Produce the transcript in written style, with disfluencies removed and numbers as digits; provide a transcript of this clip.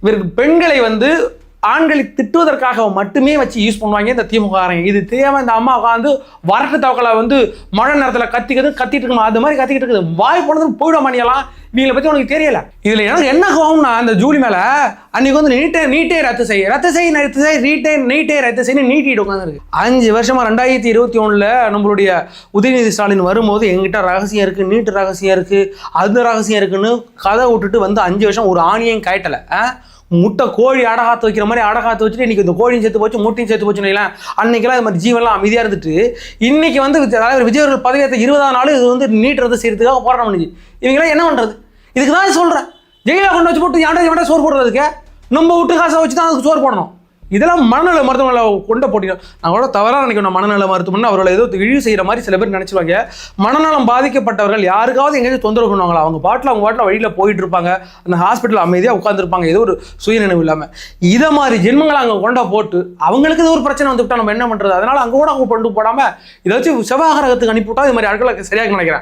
இவருக்கு பெண்களை வந்து ஆண்களை திட்டுவதற்காக மட்டுமே வச்சு யூஸ் பண்ணுவாங்க இந்த திமுக. இது தெரியாம இந்த அம்மா உட்காந்து வரட்டு தவக்கலை வந்து மழை நேரத்தில் கத்திட்டு இருக்கணும், அது மாதிரி கத்திக்கிட்டு இருக்குது. வாய் போனதுன்னு போயிட மாட்டியலாம். இவங்களை பற்றி உனக்கு தெரியல. இதில் எனக்கு என்ன கோவம்னா, அந்த ஜூலி மேலே அன்னைக்கு வந்து நீட்டே ரத்து செய் நீட்டிட்டு உட்காந்துருக்கு. 5 வருஷமா 2021 நம்மளுடைய உதயநிதி ஸ்டாலின் வரும்போது எங்கிட்ட ரகசியம் இருக்கு, நீட்டு ரகசியம் இருக்கு, அது ரகசியம் இருக்குன்னு கதை விட்டுட்டு வந்து 5 வருஷம் ஒரு ஆணியையும் காட்டலை. முட்டை கோழி அடகாத்து வைக்கிற மாதிரி அடகாத்து வச்சுட்டு இன்னைக்கு இந்த கோழியும் சேர்த்து போச்சு, முட்டையும் சேர்த்து போச்சுன்னு அன்னைக்கெல்லாம் இது மாதிரி ஜீவன்லாம் அமைதியாக இருந்துட்டு இன்னைக்கு வந்து தலைவர் விஜய் அவர்கள் பதவியேற்ற 20ஆம் நாள் இது வந்து நீட் ரத்து செய்யறதுக்காக போராட்டம் பண்ணிச்சு. இவங்களாம் என்ன பண்ணுறது? இதுக்கு தான் சொல்கிறேன், ஜெயிலில் கொண்டு வச்சு போட்டு யாண்டா சோறு போடுறதுக்கு நம்ம விட்டு காசை வச்சு தான் அதுக்கு சோறு போடணும். இதெல்லாம் மனநல மருத்துவமனை கொண்ட போட்டிகள். நான் கூட தவறாக நினைக்கணும். மனநல மருத்துவமனை அவர்களை ஏதோ இழிவு செய்கிற மாதிரி சில பேர் நினச்சிருவாங்க. மனநலம் பாதிக்கப்பட்டவர்கள் யாருக்காவது எங்கேயாவது தொந்தரவு பண்ணுவாங்களா? அவங்க பாட்டில் வழியில் போயிட்டு இருப்பாங்க, அந்த ஹாஸ்பிட்டல் அமைதியாக உட்காந்துருப்பாங்க, ஏதோ ஒரு சுயநினைவு இல்லாமல். இதை மாதிரி ஜென்மங்களை அங்கே கொண்ட போட்டு அவங்களுக்கு ஏதோ ஒரு பிரச்சனை வந்துவிட்டா நம்ம என்ன பண்ணுறது? அதனால் அங்கே கூட அவங்க கொண்டு போடாமல் இதை வச்சு செவ்வாய் கிரகத்துக்கு அனுப்பிவிட்டா இது மாதிரி ஆட்களை சரியாக நினைக்கிறேன்.